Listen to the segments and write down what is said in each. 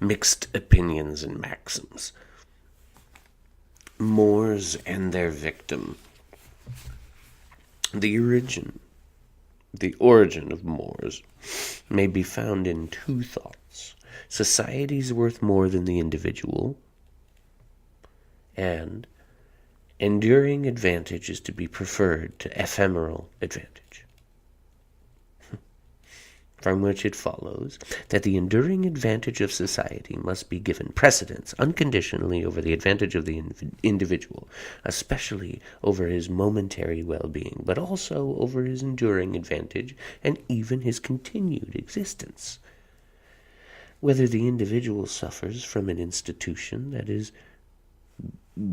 mixed opinions and maxims. Moors and their victim. The origin of Moors may be found in two thoughts. Society is worth more than the individual, and enduring advantage is to be preferred to ephemeral advantage. From which it follows that the enduring advantage of society must be given precedence unconditionally over the advantage of the individual, especially over his momentary well-being, but also over his enduring advantage and even his continued existence. Whether the individual suffers from an institution that is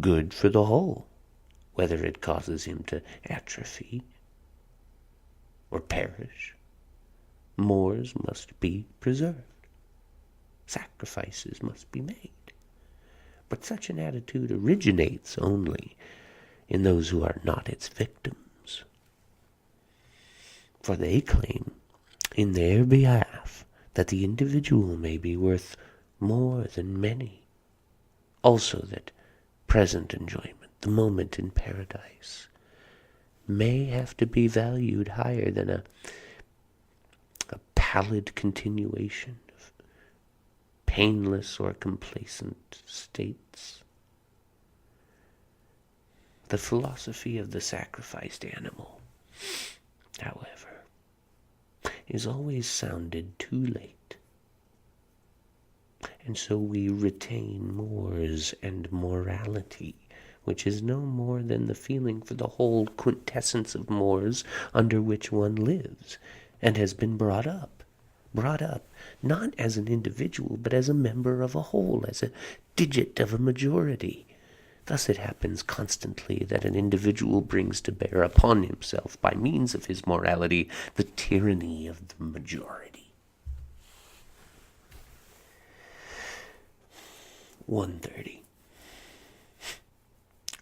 good for the whole, whether it causes him to atrophy or perish, Moors must be preserved. Sacrifices must be made. But such an attitude originates only in those who are not its victims. For they claim, in their behalf, that the individual may be worth more than many. Also that present enjoyment, the moment in paradise, may have to be valued higher than a pallid continuation of painless or complacent states. The philosophy of the sacrificed animal, however, is always sounded too late, and so we retain mores and morality, which is no more than the feeling for the whole quintessence of mores under which one lives, and has been brought up not as an individual, but as a member of a whole, as a digit of a majority. Thus it happens constantly that an individual brings to bear upon himself, by means of his morality, the tyranny of the majority. 130.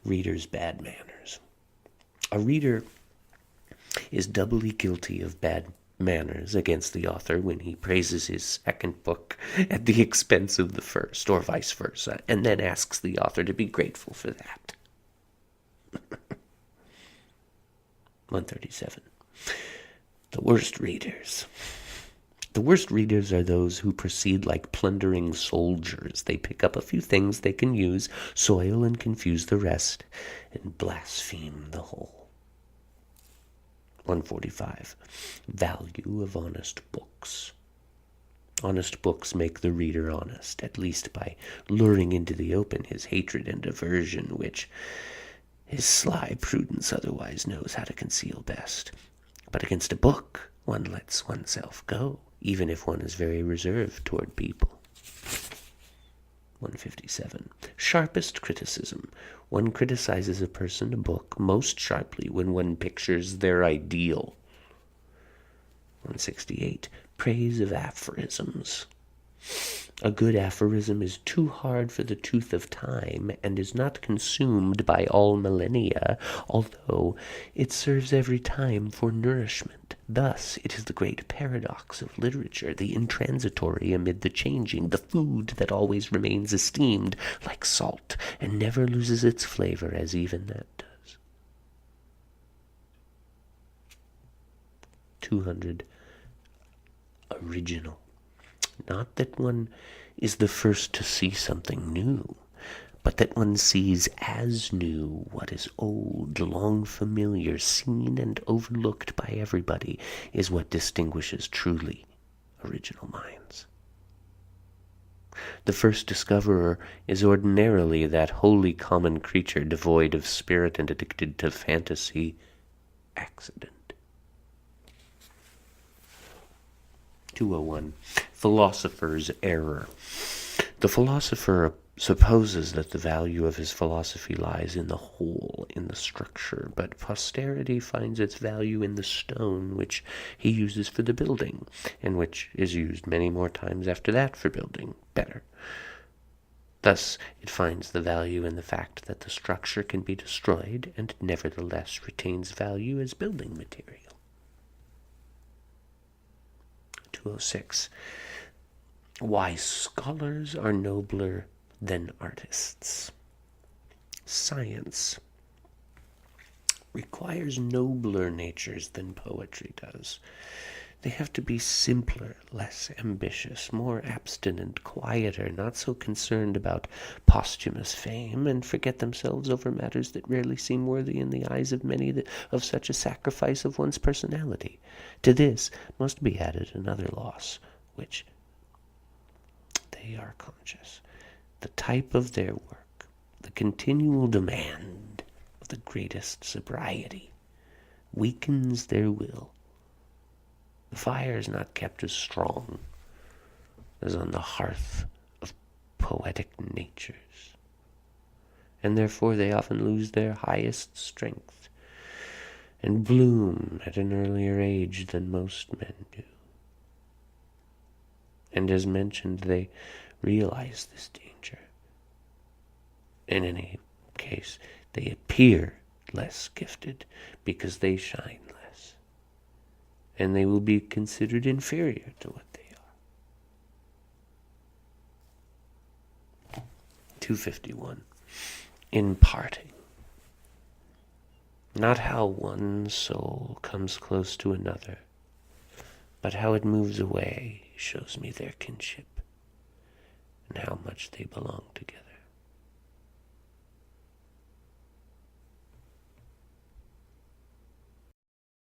Reader's bad manners. A reader is doubly guilty of bad manners against the author when he praises his second book at the expense of the first, or vice versa, and then asks the author to be grateful for that. 137. The worst readers. The worst readers are those who proceed like plundering soldiers. They pick up a few things they can use, soil and confuse the rest, and blaspheme the whole. 145. Value of honest books. Honest books make the reader honest, at least by luring into the open his hatred and aversion, which his sly prudence otherwise knows how to conceal best. But against a book one lets oneself go, even if one is very reserved toward people. 157. Sharpest criticism. One criticizes a person, a book, most sharply when one pictures their ideal. 168. Praise of aphorisms. A good aphorism is too hard for the tooth of time and is not consumed by all millennia, although it serves every time for nourishment. Thus, it is the great paradox of literature, the intransitory amid the changing, the food that always remains esteemed like salt and never loses its flavor as even that does. 200. Original. Not that one is the first to see something new, but that one sees as new what is old, long familiar, seen and overlooked by everybody, is what distinguishes truly original minds. The first discoverer is ordinarily that wholly common creature devoid of spirit and addicted to fantasy, accident. 201. Philosopher's error. The philosopher supposes that the value of his philosophy lies in the whole, in the structure, but posterity finds its value in the stone which he uses for the building, and which is used many more times after that for building better. Thus it finds the value in the fact that the structure can be destroyed and nevertheless retains value as building material. 206. Why scholars are nobler than artists. Science requires nobler natures than poetry does. They have to be simpler, less ambitious, more abstinent, quieter, not so concerned about posthumous fame, and forget themselves over matters that rarely seem worthy in the eyes of many of such a sacrifice of one's personality. To this must be added another loss, which they are conscious. The type of their work, the continual demand of the greatest sobriety, weakens their will. The fire is not kept as strong as on the hearth of poetic natures, and therefore they often lose their highest strength and bloom at an earlier age than most men do. And as mentioned, they realize this danger. In any case, they appear less gifted because they shine less, and they will be considered inferior to what they are. 251. In parting. Not how one soul comes close to another, but how it moves away shows me their kinship, and how much they belong together.